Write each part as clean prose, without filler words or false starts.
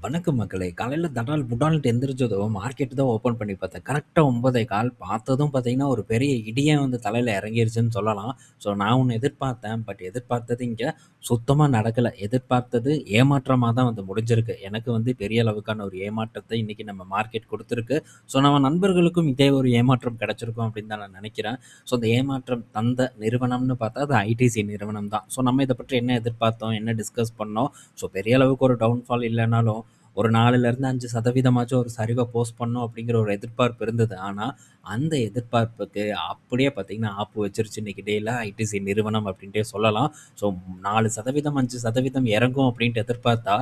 வணக்கம் மக்களே! காலையில தடால் புடால்ன்ட்டு எந்திரிச்சதும் மார்க்கெட் தான் ஓப்பன் பண்ணி பார்த்தேன். கரெக்ட்டா 9:15 பார்த்ததும் பார்த்தீங்கன்னா, ஒரு பெரிய இடியே வந்து தலையில இறங்கிருச்சுன்னு சொல்லலாம். ஸோ நான் ஒண்ணு எதிர்பார்த்தேன். பட் எதிர்பார்த்தது இங்க சுத்தமா நடக்கல. எதிர்பார்த்தது ஏமாற்றமா தான் வந்து முடிஞ்சிருக்கு. எனக்கு வந்து பெரிய அளவுக்கான ஒரு ஏமாற்றத்த இன்னைக்கு நம்ம மார்க்கெட் குடுத்துருக்கு. ஸோ நம்ம நண்பர்களுக்கும் இதே ஒரு ஏமாற்றம் கிடைச்சிருக்கும் அப்படின்னு தான் நான் நினைக்கிறேன். ஸோ அந்த ஏமாற்றம் தந்த நிறுவனம்னு பார்த்தா அது ஐடிசி நிறுவனம் தான். ஸோ நம்ம இத பற்றி என்ன எதிர்பார்த்தோம்? என்ன டிஸ்கஸ் பண்ணோம்? ஸோ பெரிய அளவுக்கு ஒரு டவுன்ஃபால் இல்லனாலும் ஒரு 4லேருந்து 5% ஒரு சரிவ போஸ்ட் பண்ணும் அப்படிங்கிற ஒரு எதிர்பார்ப்பு இருந்தது. ஆனா, அந்த எதிர்பார்ப்புக்கு அப்படியே பார்த்தீங்கன்னா, ஆப்பு வச்சுருச்சு இன்னைக்கு டேல ஐடிசி நிறுவனம் அப்படின்ட்டே சொல்லலாம். ஸோ 4% 5% இறங்கும் அப்படின்ட்டு எதிர்பார்த்தா,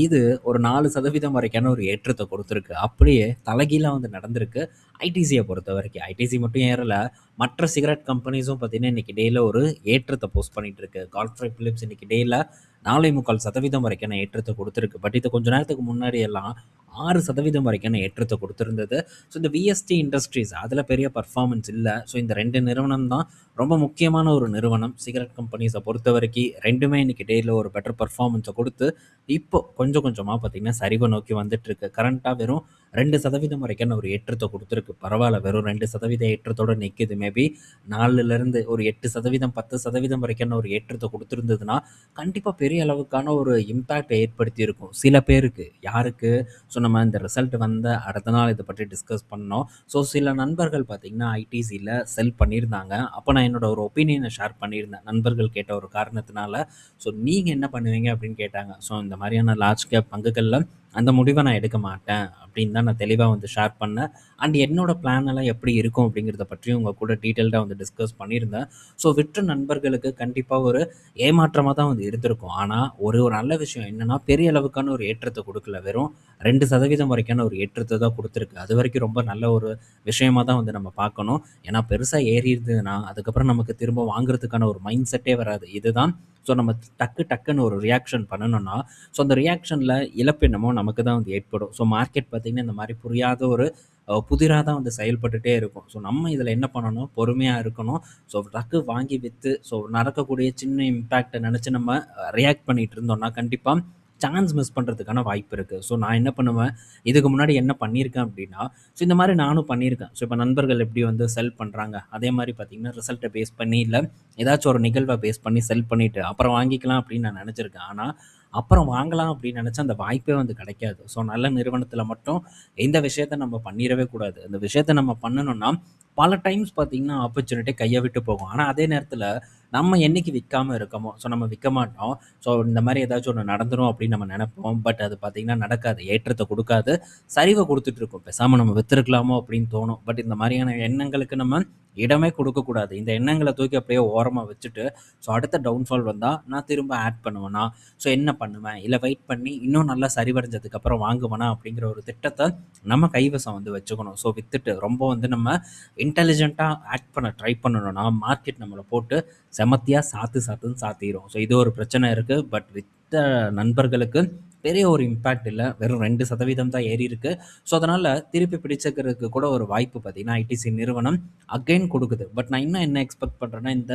இது ஒரு 4% வரைக்கான ஒரு ஏற்றத்த குடுத்துருக்கு. அப்படியே தலைகீழா வந்து நடந்திருக்கு. ஐடிசிய பொறுத்தவரைக்கும். ஐடிசி மட்டும் ஏறல. மற்ற சிகரெட் கம்பெனிஸும் பார்த்தீங்கன்னா, இன்னைக்கு டேல ஒரு ஏற்றத்த போஸ்ட் பண்ணிட்டு இருக்கு. கால்ட்ரேட் பிலிப்ஸ் இன்னைக்கு டேல 4,25% வரைக்கான ஏற்றத்த குடுத்திருக்கு. பட் இது கொஞ்ச நேரத்துக்கு முன்னாடி எல்லாம் 6% வரைக்கான ஏற்றத்த குடுத்திருந்தது. ஸோ இந்த விஎஸ்டி இண்டஸ்ட்ரீஸ் அதில பெரிய பெர்ஃபார்மன்ஸ் இல்ல. ஸோ இந்த 2 நிறுவனம் தான் ரொம்ப முக்கியமான ஒரு நிறுவனம். சிகரெட் கம்பெனிஸ பொறுத்தவரைக்கி 2மே இன்னைக்கு டேல ஒரு பெட்டர் பெர்ஃபார்மன்ஸ குடுத்து, இப்போ கொஞ்சம் கொஞ்சமா பார்த்தீங்கன்னா, சரிவ நோக்கி வந்துட்டுருக்கு. கரண்ட்டா வெறும் 2% வரைக்கான ஒரு ஏற்றத்த குடுத்திருக்கு. பரவால்ல வெறும் 2% ஏற்றத்தோட நிக்குது. மேபி 4லிருந்து ஒரு 8%, 10% வரைக்கான ஒரு ஏற்றத்த குடுத்திருந்ததுன்னா, கண்டிப்பா பெரிய அளவுக்கான ஒரு இம்பேக்ட் ஏற்படுத்தியிருக்கும். சில பேருக்கு. யாருக்கு? ஸோ நம்ம இந்த ரிசல்ட் வந்த அடுத்த நாள் இத பற்றி டிஸ்கஸ் பண்ணோம். ஸோ சில நண்பர்கள் பார்த்தீங்கன்னா, ஐடிசில செல் பண்ணியிருந்தாங்க. அப்ப நான் என்னோட ஒரு ஒப்பீனியன ஷேர் பண்ணியிருந்தேன். நண்பர்கள் கேட்ட ஒரு காரணத்தினால. ஸோ நீங்க என்ன பண்ணுவீங்க? அப்படின்னு கேட்டாங்க. ஸோ இந்த மாரியான லார்ஜ் கேப் பங்குகள்ல அந்த முடிவ நான் எடுக்க மாட்டேன். அப்படின்னு தான் நான் தெளிவா வந்து ஷேர் பண்ணேன். அண்ட் என்னோட பிளான் எல்லாம் எப்படி இருக்கும்? அப்படிங்கிறத பற்றியும் உங்க கூட டீட்டெயில்டா வந்து டிஸ்கஸ் பண்ணியிருந்தேன். ஸோ விற்ற நண்பர்களுக்கு கண்டிப்பா ஒரு ஏமாற்றமா தான் வந்து இருந்திருக்கும். ஆனா, ஒரு ஒரு நல்ல விஷயம் என்னன்னா, பெரிய அளவுக்கான ஒரு ஏற்றத்த குடுக்கல. வெறும் 2% வரைக்கான ஒரு ஏற்றத்த தான் குடுத்திருக்கு. அதுவரைக்கும் ரொம்ப நல்ல ஒரு விஷயமா தான் வந்து நம்ம பார்க்கணும். ஏன்னா, பெருசா ஏறி இருந்ததுன்னா, அதுக்கப்புறம் நமக்கு திரும்ப வாங்குறதுக்கான ஒரு மைண்ட் செட்டே வராது. இதுதான் ஸோ நம்ம டக்குன்னு ஒரு ரியாக்ஷன் பண்ணணும்னா, ஸோ அந்த ரியாக்ஷன்ல இழப்பு என்னமோ நமக்கு தான் வந்து ஏற்படும். ஸோ மார்க்கெட் பார்த்தீங்கன்னா, இந்த மாரி புரியாத ஒரு புதிரா தான் வந்து செயல்பட்டுட்டே இருக்கும். ஸோ நம்ம இதில என்ன பண்ணணும்? பொறுமையா இருக்கணும். ஸோ டக்கு வாங்கி வித்து, ஸோ நடக்கக்கூடிய சின்ன இம்பேக்ட்ட நெனச்சு நம்ம ரியாக்ட் பண்ணிட்டு இருந்தோம்னா, கண்டிப்பா சான்ஸ் மிஸ் பண்றதுக்கான வாய்ப்பு இருக்கு. ஸோ நான் என்ன பண்ணுவேன், இதுக்கு முன்னாடி என்ன பண்ணியிருக்கேன் அப்டின்னா, ஸோ இந்த மாரி நானும் பண்ணியிருக்கேன். ஸோ இப்ப நண்பர்கள் எப்படி வந்து செல் பண்றாங்க, அதே மாரி பார்த்தீங்கன்னா, ரிசல்ட்ட பேஸ் பண்ணி இல்ல ஏதாச்சும் ஒரு நிகழ்வ பேஸ் பண்ணி செல் பண்ணிட்டு, அப்புறம் வாங்கிக்கலாம் அப்படின்னு நான் நெனச்சிருக்கேன். ஆனா, அப்புறம் வாங்கலாம் அப்படின்னு நெனச்சா அந்த வாய்ப்பே வந்து கிடைக்காது. ஸோ நல்ல நிறுவனத்தில மட்டும் இந்த விஷயத்த நம்ம பண்ணிறவே கூடாது. இந்த விஷயத்த நம்ம பண்ணணும்னா, பல டைம்ஸ் பார்த்தீங்கன்னா, ஆப்பர்ச்சுனிட்டி கைய விட்டு போகும். ஆனா, அதே நேரத்தில நம்ம என்னைக்கு விக்காம இருக்கமோ, ஸோ நம்ம விக்க மாட்டோம். ஸோ இந்த மாரி ஏதாச்சும் ஒண்ணு நடந்துரும் அப்படின்னு நம்ம நெனைப்போம். பட் அது பார்த்தீங்கன்னா நடக்காது. ஏற்றத்த குடுக்காது. சரிவ குடுத்துட்டுருக்கும். பேசாம நம்ம வித்துருக்கலாமோ அப்படின்னு தோணும். பட் இந்த மாரியான எண்ணங்களுக்கு நம்ம இடமே குடுக்கக்கூடாது. இந்த எண்ணங்கள தூக்கி அப்படியே ஓரமா வச்சுட்டு, ஸோ அடுத்த டவுன்ஃபால் வந்தா நான் திரும்ப ஆட் பண்ணுவேனா? ஸோ என்ன பண்ணுவேன்? இல்ல வெயிட் பண்ணி இன்னும் நல்லா சரிவடைஞ்சதுக்கு அப்புறம் வாங்குவேனா? அப்படிங்கிற ஒரு திட்டத்த நம்ம கைவசம் வந்து வச்சுக்கணும். ஸோ வித்துட்டு ரொம்ப வந்து நம்ம இன்டெலிஜென்ட்டா ஆக்ட் பண்ண ட்ரை பண்ணணும்னா, மார்க்கெட் நம்மள போட்டு செமத்தியா சாத்துன்னு சாத்திரும். ஸோ இது ஒரு பிரச்சனை இருக்கு. பட் வித்த நண்பர்களுக்கு பெரிய ஒரு இம்பேக்ட் இல்ல. வெறும் 2% தான் ஏறியிருக்கு. ஸோ அதனால திருப்பி பிடிச்சுக்கிறதுக்கு கூட ஒரு வாய்ப்பு பார்த்தீங்கன்னா, ஐடிசி நிறுவனம் அகைன் குடுக்குது. பட் நான் இன்னும் என்ன எக்ஸ்பெக்ட் பண்றேன்னா, இந்த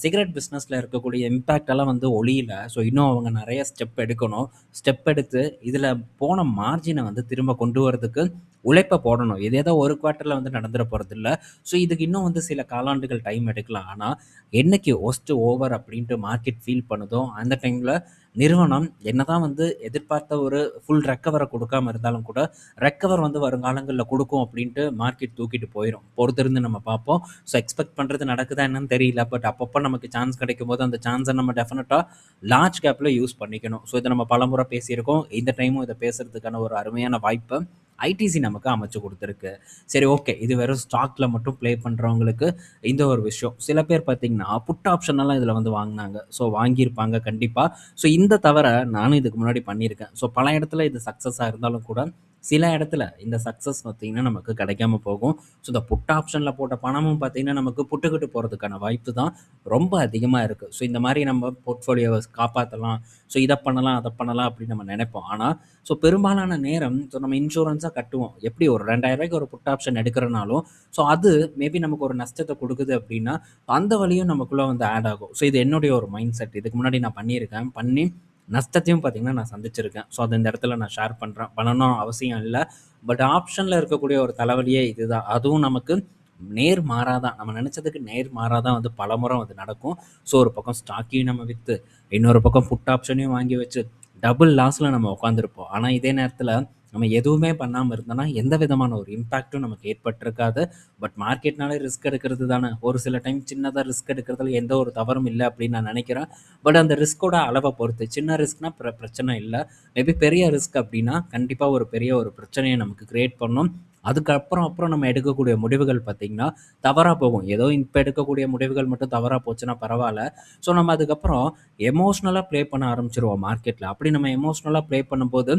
சிகரெட் பிசினஸ்ல இருக்கக்கூடிய இம்பேக்ட் எல்லாம் வந்து ஒழியல. ஸோ இன்னும் அவங்க நெறைய ஸ்டெப் எடுக்கணும். ஸ்டெப் எடுத்து இதில போன மார்ஜின வந்து திரும்ப கொண்டு வரதுக்கு உழைப்ப போடணும். இது ஏதோ ஒரு குவார்ட்டர்ல வந்து நடந்துற போறதில்ல. ஸோ இதுக்கு இன்னும் வந்து சில காலாண்டுகள் டைம் எடுக்கலாம். ஆனா, என்னைக்கு வொர்ஸ்ட் ஓவர் அப்படின்ட்டு மார்க்கெட் ஃபீல் பண்ணுதோ, அந்த டைம்ல நிறுவனம் என்னதான் வந்து எதிர்பார்த்த ஒரு ஃபுல் ரெக்கவர குடுக்காம இருந்தாலும் கூட, ரெக்கவர் வந்து வருங்காலங்கள்ல குடுக்கும் அப்படின்ட்டு மார்க்கெட் தூக்கிட்டு போயிரும். பொறுத்திருந்து நம்ம பார்ப்போம். ஸோ எக்ஸ்பெக்ட் பண்றது நடக்குதா என்னன்னு தெரியல. பட் அப்பப்ப நமக்கு சான்ஸ் கிடைக்கும்போது, அந்த சான்ஸ நம்ம டெஃபினட்டா லார்ஜ் கேப்ல யூஸ் பண்ணிக்கணும். ஸோ இத நம்ம பலமுறை பேசியிருக்கோம். இந்த டைமும் இத பேசுறதுக்கான ஒரு அருமையான வாய்ப்ப ஐடிசி நமக்கு அமைச்சு குடுத்திருக்கு. சரி ஓகே. இது வெறும் ஸ்டாக்ல மட்டும் ப்ளே பண்றவங்களுக்கு இந்த ஒரு விஷயம். சில பேர் பார்த்தீங்கன்னா, புட் ஆப்ஷன் எல்லாம் இதில வந்து வாங்குனாங்க. ஸோ வாங்கியிருப்பாங்க கண்டிப்பா. ஸோ இந்த தவற நானும் இதுக்கு முன்னாடி பண்ணியிருக்கேன். ஸோ பல இடத்துல இது சக்சஸா இருந்தாலும் கூட, சில இடத்துல இந்த சக்சஸ் பார்த்தீங்கன்னா, நமக்கு கிடைக்காம போகும். ஸோ இந்த புட் ஆப்ஷன்ல போட்ட பணமும் பார்த்தீங்கன்னா, நமக்கு புட்டுக்கிட்டு போறதுக்கான வாய்ப்பு தான் ரொம்ப அதிகமா இருக்கு. ஸோ இந்த மாரி நம்ம போர்ட்ஃபோலியோவ காப்பாத்தலாம். ஸோ இத பண்ணலாம், அத பண்ணலாம் அப்படின்னு நம்ம நெனைப்போம். ஆனா, ஸோ பெரும்பாலான நேரம் ஸோ நம்ம இன்சூரன்ஸா கட்டுவோம். எப்படி ஒரு ரூ. 2000க்கு ஒரு புட் ஆப்ஷன் எடுக்கிறனாலும், ஸோ அது மேபி நமக்கு ஒரு நஷ்டத்த குடுக்குது அப்படின்னா, அந்த வலியும் நமக்குள்ள வந்து ஆட் ஆகும். ஸோ இது என்னுடைய ஒரு மைண்ட் செட். இதுக்கு முன்னாடி நான் பண்ணியிருக்கேன். பண்ணி நஷ்டத்தையும் பார்த்தீங்கன்னா நான் சந்திச்சிருக்கேன். ஸோ அது இந்த இடத்துல நான் ஷேர் பண்றேன். பண்ணணும் அவசியம் இல்ல. பட் ஆப்ஷன்ல இருக்கக்கூடிய ஒரு தலைவலியே இதுதான். அதுவும் நமக்கு நேர்மாறா தான். நம்ம நெனச்சதுக்கு நேர்மாறா தான் வந்து பலமுறை வந்து நடக்கும். ஸோ ஒரு பக்கம் ஸ்டாக்கையும் நம்ம வித்து, இன்னொரு பக்கம் புட் ஆப்ஷனையும் வாங்கி வச்சு, டபுள் லாஸ்ல நம்ம உட்காந்துருப்போம். ஆனா இதே நேரத்துல நம்ம எதுவுமே பண்ணாம இருந்தோம்னா, எந்த விதமான ஒரு இம்பாக்ட்டும் நமக்கு ஏற்பட்டிருக்காது. பட் மார்க்கெட்னாலே ரிஸ்க் எடுக்கிறது தானே. ஒரு சில டைம் சின்னதா ரிஸ்க் எடுக்கிறதுல எந்த ஒரு தவறும் இல்ல அப்படின்னு நான் நெனைக்கிறேன். பட் அந்த ரிஸ்க்கோட அளவ பொறுத்து. சின்ன ரிஸ்க்னா பிரச்சனை இல்ல. மேபி பெரிய ரிஸ்க் அப்படின்னா, கண்டிப்பா ஒரு பெரிய ஒரு பிரச்சனைய நமக்கு கிரியேட் பண்ணும். அப்புறம் நம்ம எடுக்கக்கூடிய முடிவுகள் பார்த்தீங்கன்னா, தவறா போகும். ஏதோ இப்ப எடுக்கக்கூடிய முடிவுகள் மட்டும் தவறா போச்சுன்னா பரவால்ல. ஸோ நம்ம அதுக்கப்புறம் எமோஷனலா ப்ளே பண்ண ஆரம்பிச்சுருவோம் மார்க்கெட்ல. அப்படி நம்ம எமோஷனலா ப்ளே பண்ணும்போது,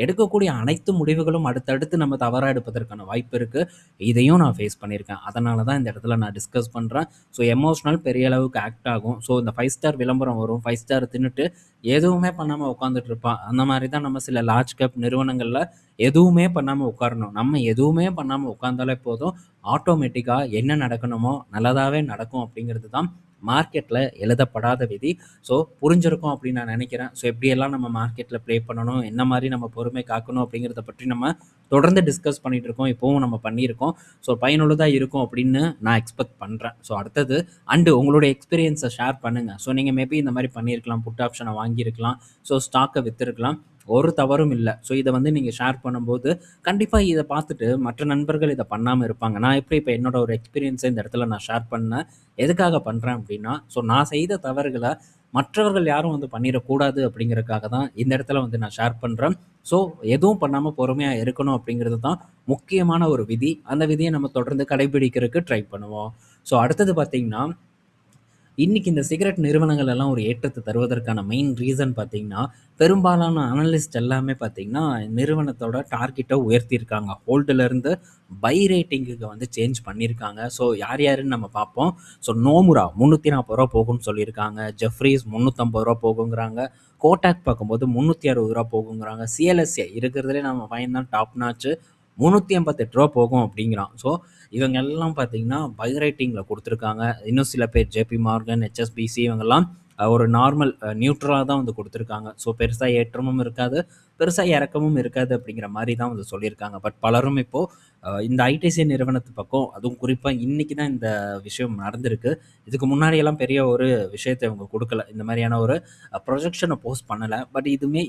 எடுக்கக்கூடிய அனைத்து முடிவுகளும் அடுத்தடுத்து நம்ம தவறா எடுப்பதற்கான வாய்ப்பு இருக்கு. இதையும் நான் ஃபேஸ் பண்ணியிருக்கேன். அதனால தான் இந்த இடத்துல நான் டிஸ்கஸ் பண்றேன். ஸோ எமோஷனல் பெரிய அளவுக்கு ஆக்ட் ஆகும். ஸோ இந்த 5 ஸ்டார் விளம்பரம் வரும். 5 ஸ்டார் தின்னுட்டு எதுவுமே பண்ணாம உட்காந்துட்டு இருப்பான். அந்த மாரி தான் நம்ம சில லார்ஜ் கேப் நிறுவனங்கள்ல எதுவுமே பண்ணாம உட்காரணும். நம்ம எதுவுமே பண்ணாம உட்கார்ந்தாலே போதும். ஆட்டோமேட்டிக்கா என்ன நடக்கணுமோ நல்லதாவே நடக்கும் அப்படிங்கிறது தான் மார்க்கெட்ல எழுதப்படாத விதி. ஸோ புரிஞ்சிருக்கும் அப்படின்னு நான் நினைக்கிறேன். ஸோ எப்படியெல்லாம் நம்ம மார்க்கெட்ல ப்ளே பண்ணணும், என்ன மாரி நம்ம பொறுமை காக்கணும் அப்படிங்கிறத பற்றி நம்ம தொடர்ந்து டிஸ்கஸ் பண்ணிட்டு இருக்கோம். இப்பவும் நம்ம பண்ணியிருக்கோம். ஸோ பயனுள்ளதா இருக்கும் அப்படின்னு நான் எக்ஸ்பெக்ட் பண்றேன். ஸோ அடுத்தது உங்களுடைய எக்ஸ்பீரியன்ஸ ஷேர் பண்ணுங்க. ஸோ நீங்க மேபி இந்த மாரி பண்ணியிருக்கலாம். புட் ஆப்ஷன வாங்கியிருக்கலாம். ஸோ ஸ்டாக்க வித்திருக்கலாம். ஒரு தவறும் இல்ல. ஸோ இத வந்து நீங்க ஷேர் பண்ணும்போது, கண்டிப்பா இத பார்த்துட்டு மற்ற நண்பர்கள் இத பண்ணாம இருப்பாங்க. நான் எப்படி இப்ப என்னோட ஒரு எக்ஸ்பீரியன்ஸ இந்த இடத்துல நான் ஷேர் பண்ணேன். எதுக்காக பண்றேன் அப்படின்னா, ஸோ நான் செய்த தவறுகள மற்றவர்கள் யாரும் வந்து பண்ணிறக்கூடாது அப்படிங்கிறதுக்காக தான் இந்த இடத்துல வந்து நான் ஷேர் பண்றேன். ஸோ எதுவும் பண்ணாம பொறுமையா இருக்கணும் அப்படிங்கிறது தான் முக்கியமான ஒரு விதி. அந்த விதிய நம்ம தொடர்ந்து கடைபிடிக்கிறதுக்கு ட்ரை பண்ணுவோம். ஸோ அடுத்தது பார்த்தீங்கன்னா, இன்னைக்கு இந்த சிகரெட் நிறுவனங்கள் எல்லாம் ஒரு ஏற்றத்த தருவதற்கான மெயின் ரீசன் பார்த்தீங்கன்னா, பெரும்பாலான அனலிஸ்ட் எல்லாமே பார்த்தீங்கன்னா, நிறுவனத்தோட டார்கெட்ட உயர்த்தியிருக்காங்க. ஹோல்டுல இருந்து பை ரேட்டிங்குக்கு வந்து சேஞ்ச் பண்ணியிருக்காங்க. ஸோ யார் யாருன்னு நம்ம பார்ப்போம். ஸோ நோமுரா ரூ. 340 போகும்னு சொல்லியிருக்காங்க. ஜெஃப்ரீஸ் ரூ. 350 போகுங்கிறாங்க. கோடாக் பார்க்கும்போது ரூ. 360 போகுங்கிறாங்க. சிஎல்எஸ்ஏ இருக்கிறதுலே நம்ம பையன் தான் டாப் நாச்சு ரூ. 388 போகும் அப்படிங்கிறான். ஸோ இவங்க எல்லாம் பார்த்தீங்கன்னா, பை ரேட்டிங்கில குடுத்துருக்காங்க. இன்னும் சில பேர் ஜேபி மார்கன், ஹெச்எஸ்பிசி இவங்கலாம் ஒரு நார்மல் நியூட்ரலா தான் வந்து குடுத்துருக்காங்க. ஸோ பெருசா ஏற்றமும் இருக்காது, பெருசா இறக்கமும் இருக்காது அப்படிங்கிற மாரி தான் வந்து சொல்லியிருக்காங்க. பட் பலரும் இப்போ இந்த ஐடிசி நிறுவனத்து பக்கம் அதுவும் குறிப்பா இன்னைக்கு தான் இந்த விஷயம் நடந்திருக்கு. இதுக்கு முன்னாடியெல்லாம் பெரிய ஒரு விஷயத்த இவங்க குடுக்கல. இந்த மாரியான ஒரு ப்ரொஜெக்ஷன போஸ்ட் பண்ணல. பட்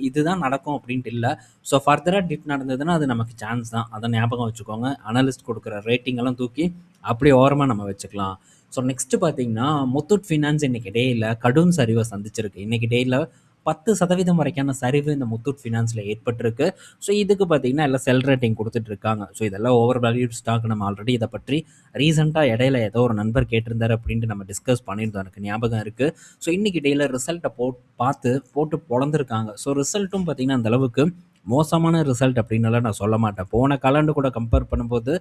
இதுதான் நடக்கும் அப்படின்ட்டு இல்ல. ஸோ ஃபர்தரா டிப் நடந்ததுன்னா, அது நமக்கு சான்ஸ் தான். அத ஞாபகம் வச்சுக்கோங்க. அனலிஸ்ட் குடுக்குற ரேட்டிங் எல்லாம் தூக்கி அப்படியே ஓரமா நம்ம வச்சுக்கலாம். ஸோ நெக்ஸ்ட் பார்த்தீங்கன்னா, முத்தூட் ஃபினான்ஸ் இன்னைக்கு டேல கடும் சரிவ சந்திச்சிருக்கு. இன்னைக்கு டேல 10% வரைக்கான சரிவு இந்த முத்தூட் ஃபினான்ஸ்ல ஏற்பட்டிருக்கு. ஸோ இதுக்கு பார்த்தீங்கன்னா, எல்லாம் செல் ரேட்டிங் குடுத்துட்டு இருக்காங்க. ஸோ இதெல்லாம் ஓவர் வேல்யூட் ஸ்டாக். நம்ம ஆல்ரெடி இத பற்றி ரீசென்ட்டா இடையில ஏதோ ஒரு நண்பர் கேட்டிருந்தாரு அப்படின்ட்டு நம்ம டிஸ்கஸ் பண்ணியிருந்தோம். எனக்கு ஞாபகம் இருக்கு. ஸோ இன்னைக்கு டேல ரிசல்ட்ட பார்த்து போட்டு பொளந்திருக்காங்க. ஸோ ரிசல்ட்டும் பார்த்தீங்கன்னா, அந்த அளவுக்கு மோசமான ரிசல்ட் அப்படின்னுலாம் நான் சொல்ல மாட்டேன். போன காலாண்டு கூட கம்பேர் பண்ணும்போது,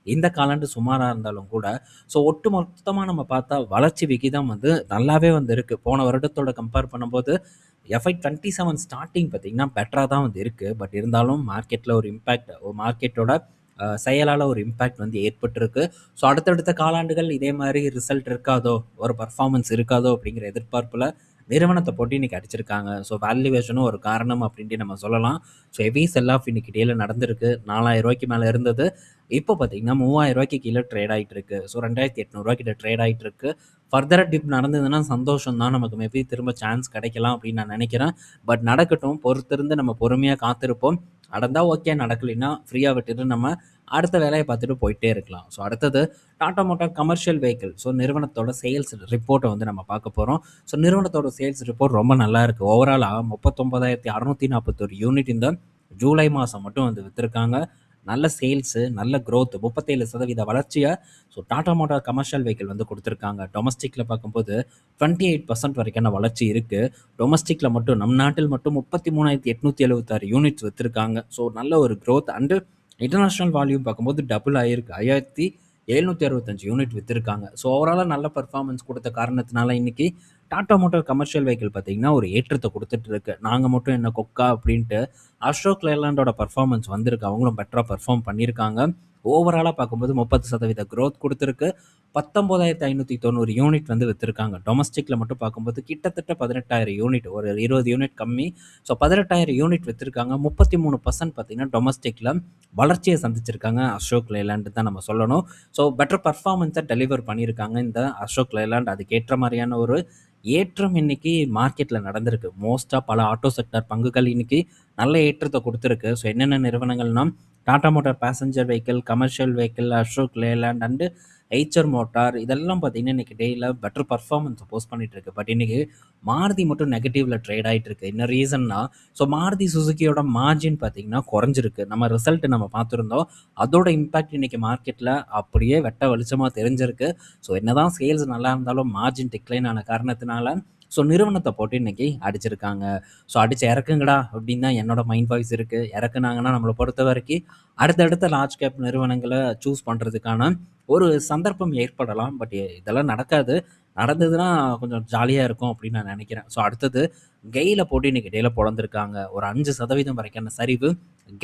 இந்த காலாண்டு சுமாரா இருந்தாலும் கூட, ஸோ ஒட்டு மொத்தமா நம்ம பார்த்தா வளர்ச்சி விகிதம் வந்து நல்லாவே வந்து இருக்கு. போன வருடத்தோட கம்பேர் பண்ணும்போது, எஃப்ஐ 27 ஸ்டார்ட்டிங் பார்த்தீங்கன்னா, பெட்டரா தான் வந்து இருக்கு. பட் இருந்தாலும் மார்க்கெட்ல ஒரு இம்பாக்ட் மார்க்கெட்டோட செயலால ஒரு இம்பாக்ட் வந்து ஏற்பட்டிருக்கு. ஸோ அடுத்தடுத்த காலாண்டுகள் இதே மாரி ரிசல்ட் இருக்காதோ, ஒரு பெர்ஃபார்மன்ஸ் இருக்காதோ அப்படிங்கிற எதிர்பார்ப்புல நிறுவனத்த போட்டு இன்னைக்கு அடிச்சிருக்காங்க. ஸோ வேல்யூவேஷனும் ஒரு காரணம் அப்படின்ட்டு நம்ம சொல்லலாம். ஸோ ஹெவி செல் ஆஃப் இன்னைக்கு டேல நடந்திருக்கு. ரூ. 4000 மேல இருந்தது. இப்போ பார்த்தீங்கன்னா, ரூ. 3000 கீழ ட்ரேட் ஆயிட்டு இருக்கு. ஸோ ரூ. 2800 கிட்ட ட்ரேட் ஆயிட்டு இருக்கு. ஃபர்தரா டிப் நடந்ததுன்னா சந்தோஷம் தான். நமக்கு மேபி திரும்ப சான்ஸ் கிடைக்கலாம் அப்படின்னு நான் நினைக்கிறேன். பட் நடக்கட்டும். பொறுத்திருந்து நம்ம பொறுமையா காத்திருப்போம். நடந்தா ஓகே. நடக்கலைன்னா ஃப்ரீயா விட்டுட்டு நம்ம அடுத்த வேலைய பார்த்துட்டு போயிட்டே இருக்கலாம். ஸோ அடுத்தது Tata motor commercial vehicle. So நிறுவனத்தோட சேல்ஸ் ரிப்போர்ட்ட வந்து நம்ம பார்க்க போறோம். ஸோ நிறுவனத்தோட சேல்ஸ் ரிப்போர்ட் ரொம்ப நல்லா இருக்கு. ஓவராலா 39,641 யூனிட் இந்த ஜூலை மாசம் மட்டும் வந்து வித்திருக்காங்க. நல்ல சேல்ஸு, நல்ல குரோத் 37% வளர்ச்சிய டாடா மோட்டார் கமர்ஷியல் வெஹிக்கிள் வந்து குடுத்திருக்காங்க. டொமஸ்டிக்ல பார்க்கும்போது 28% வரைக்கான வளர்ச்சி இருக்கு. டொமஸ்டிக்ல மட்டும் நம் நாட்டில் மட்டும் 33,876 யூனிட்ஸ் வித்திருக்காங்க. நல்ல ஒரு குரோத் அண்ட் இன்டர்நேஷனல் வால்யூம் பார்க்கும்போது டபுள் ஆயிருக்கு. 5,765 யூனிட் வித்திருக்காங்க. ஓவராலா நல்ல பெர்ஃபார்மன்ஸ் குடுத்த காரணத்தினால இன்னைக்கு டாடா மோட்டார் கமர்ஷியல் வெஹிக்கிள் பார்த்தீங்கன்னா, ஒரு ஏற்றத்த குடுத்துட்டு இருக்கு. நாங்க மட்டும் என்ன கொக்கா அப்படின்ட்டு அசோக் லேலண்டோட பெர்ஃபார்மன்ஸ் வந்திருக்கு. அவங்களும் பெட்டரா பெர்ஃபார்ம் பண்ணியிருக்காங்க. ஓவராலா பார்க்கும்போது 30% குரோத் குடுத்திருக்கு. 19,590 யூனிட் வந்து வித்திருக்காங்க. டொமஸ்டிக்ல மட்டும் பார்க்கும்போது கிட்டத்தட்ட 18,000 யூனிட், ஒரு 20 யூனிட் கம்மி. So 18,000 unit வித்திருக்காங்க. 33% பார்த்தீங்கன்னா டொமஸ்டிக்ல வளர்ச்சிய சந்திச்சிருக்காங்க அசோக் லேலண்ட் தான் நம்ம சொல்லணும். ஸோ பெட்டர் பெர்ஃபார்மன்ஸ டெலிவர் பண்ணியிருக்காங்க இந்த அசோக் லேலண்ட். அதுக்கேற்ற மாரியான ஒரு ஏற்றம் இன்னைக்கு மார்க்கெட்ல நடந்திருக்கு. மோஸ்ட்டா பல ஆட்டோ செக்டார் பங்குகள் இன்னைக்கு நல்ல ஏற்றத்த குடுத்திருக்கு. ஸோ என்னென்ன நிறுவனங்கள்னா, Tata motor passenger vehicle, commercial vehicle, Ashok Leyland and Eicher motor இதெல்லாம் பார்த்தீங்கன்னா, இன்னைக்கு டேல பெட்டர் பெர்ஃபார்மன்ஸ போஸ்ட் பண்ணிட்டு இருக்கு. பட் இன்னைக்கு மாருதி மட்டும் நெகட்டிவ்ல ட்ரேட் ஆயிட்டு இருக்கு. என்ன ரீசன்னா, ஸோ மாருதி சுசுகியோட மார்ஜின் பார்த்தீங்கன்னா குறைஞ்சிருக்கு. நம்ம ரிசல்ட் நம்ம பார்த்திருந்தோம். அதோட இம்பாக்ட் இன்னைக்கு மார்க்கெட்ல அப்படியே வெட்ட வெளிச்சமா தெரிஞ்சிருக்கு. ஸோ என்னதான் சேல்ஸ் நல்லா இருந்தாலும் மார்ஜின் டிக்ளைன் ஆன காரணத்தினால ஸோ நிறுவனத்த போட்டு இன்னைக்கு அடிச்சிருக்காங்க. ஸோ அடிச்சு இறக்குங்கடா அப்படின்னு தான் என்னோட மைண்ட் வாய்ஸ் இருக்கு. இறக்குனாங்கன்னா நம்மள பொறுத்தவரைக்கும் அடுத்தடுத்த லார்ஜ் கேப் நிறுவனங்கள சூஸ் பண்றதுக்கான ஒரு சந்தர்ப்பம் ஏற்படலாம். பட் இதெல்லாம் நடக்காது. நடந்ததுன்னா கொஞ்சம் ஜாலியா இருக்கும் அப்படின்னு நான் நினைக்கிறேன். ஸோ அடுத்தது கெயில போட்டு இன்னைக்கு இடையில பொளந்திருக்காங்க. ஒரு 5% வரைக்கான சரிவு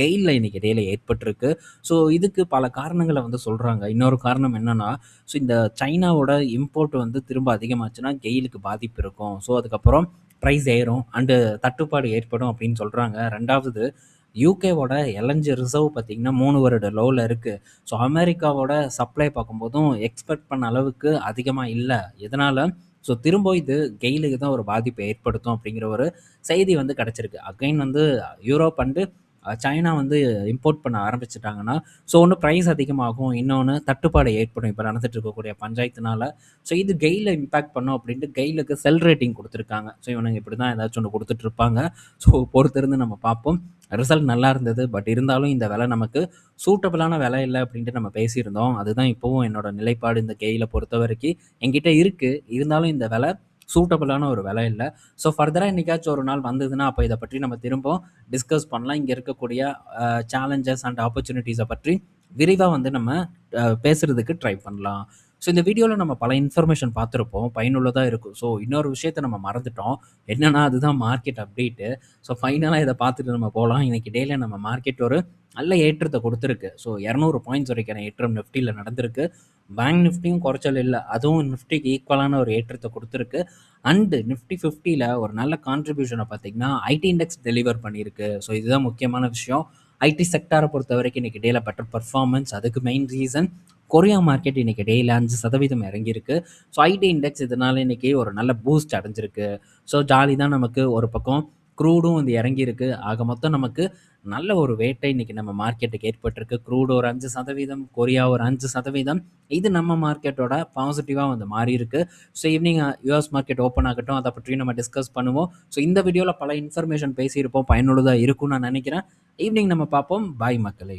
கெயில்ல இன்னைக்கு இடையில ஏற்பட்டிருக்கு. ஸோ இதுக்கு பல காரணங்கள வந்து சொல்றாங்க. இன்னொரு காரணம் என்னன்னா, ஸோ இந்த சைனாவோட இம்போர்ட் வந்து திரும்ப அதிகமாச்சுன்னா கெயிலுக்கு பாதிப்பு இருக்கும். ஸோ அதுக்கப்புறம் பிரைஸ் ஏறும் அண்டு தட்டுப்பாடு ஏற்படும் அப்படின்னு சொல்றாங்க. 2வது யூகேவோட எல்என்ஜி ரிசர்வ் பார்த்தீங்கன்னா 3 வருட லோல இருக்கு. ஸோ அமெரிக்காவோட சப்ளை பார்க்கும்போதும் எக்ஸ்பெக்ட் பண்ண அளவுக்கு அதிகமா இல்ல. எதனால? ஸோ திரும்ப இது கெயிலுக்கு தான் ஒரு பாதிப்பை ஏற்படுத்தும் அப்படிங்கிற ஒரு செய்தி வந்து கிடைச்சிருக்கு. அகைன் வந்து யூரோப் அண்டு சைனா வந்து இம்போர்ட் பண்ண ஆரம்பிச்சுட்டாங்கன்னா, ஸோ ஒண்ணு பிரைஸ் அதிகமாகும். இன்னொன்னு தட்டுப்பாடு ஏற்படும். இப்ப நடந்துட்டு இருக்கக்கூடிய பஞ்சாயத்துனால. ஸோ இது கெயில இம்பாக்ட் பண்ணும் அப்படின்ட்டு கெயிலுக்கு செல் ரேட்டிங் குடுத்துருக்காங்க. ஸோ இவனுங்க இப்படிதான் ஏதாச்சும் ஒண்ணு குடுத்துட்டு இருப்பாங்க. ஸோ பொறுத்திருந்து நம்ம பார்ப்போம். ரிசல்ட் நல்லா இருந்தது. பட் இருந்தாலும் இந்த விலை நமக்கு சூட்டபிளான விலை இல்ல அப்படின்ட்டு நம்ம பேசியிருந்தோம். அதுதான் இப்பவும் என்னோட நிலைப்பாடு இந்த கெயில பொறுத்தவரைக்கும். என்கிட்ட இருக்கு. இருந்தாலும் இந்த விலை சூட்டபிளான ஒரு விலை இல்ல. ஸோ ஃபர்தரா என்னைக்காச்சும் ஒரு நாள் வந்ததுன்னா, அப்ப இத பற்றி நம்ம திரும்பவும் டிஸ்கஸ் பண்ணலாம். இங்க இருக்கக்கூடிய சேலஞ்சஸ் அண்ட் ஆப்பர்ச்சுனிட்டீஸ பற்றி விரிவா வந்து நம்ம பேசுறதுக்கு ட்ரை பண்ணலாம். ஸோ இந்த வீடியோல நம்ம பல இன்ஃபர்மேஷன் பார்த்திருப்போம். பயனுள்ளதா இருக்கும். ஸோ இன்னொரு விஷயத்த நம்ம மறந்துட்டோம். என்னன்னா, அதுதான் மார்க்கெட் அப்டேட்டு. ஸோ ஃபைனலா இத பார்த்துட்டு நம்ம போலாம். இன்னைக்கு டேல நம்ம மார்க்கெட் ஒரு நல்ல ஏற்றத்த குடுத்திருக்கு. ஸோ 200 பாயிண்ட்ஸ் வரைக்கான ஏற்றம் நிஃப்டில நடந்திருக்கு. பேங்க் நிஃப்டியும் குறைச்சல் இல்ல. அதுவும் நிஃப்டிக்கு ஈக்குவலான ஒரு ஏற்றத்த குடுத்திருக்கு. அண்ட் நிஃப்டி 50ல ஒரு நல்ல கான்ட்ரிபியூஷன பார்த்தீங்கன்னா, ஐடி இண்டெக்ஸ் டெலிவர் பண்ணியிருக்கு. ஸோ இதுதான் முக்கியமான விஷயம். ஐடி செக்டார பொறுத்தவரைக்கும் இன்னைக்கு டேல பெட்டர் பெர்ஃபார்மன்ஸ். அதுக்கு மெயின் ரீசன் கொரியா மார்க்கெட் இன்னைக்கு டேல 5% இறங்கியிருக்கு. ஸோ ஐடி இண்டெக்ஸ் இதனால இன்னைக்கு ஒரு நல்ல பூஸ்ட் அடைஞ்சிருக்கு. ஸோ ஜாலி தான் நமக்கு. ஒரு பக்கம் க்ரூடும் வந்து இறங்கியிருக்கு. ஆக மொத்தம் நமக்கு நல்ல ஒரு வேட்டை இன்னைக்கு நம்ம மார்க்கெட்டுக்கு ஏற்பட்டிருக்கு. க்ரூட் ஒரு 5%, கொரியா ஒரு 5%. இது நம்ம மார்க்கெட்டோட பாசிட்டிவா வந்து மாறியிருக்கு. So evening US market open ஆகட்டும். அத பற்றியும் நம்ம டிஸ்கஸ் பண்ணுவோம். ஸோ இந்த வீடியோல பல இன்ஃபர்மேஷன் பேசியிருப்போம். பயனுள்ளதா இருக்கும்னு நான் நினைக்கிறேன். ஈவினிங் நம்ம பார்ப்போம். பாய் மக்களே!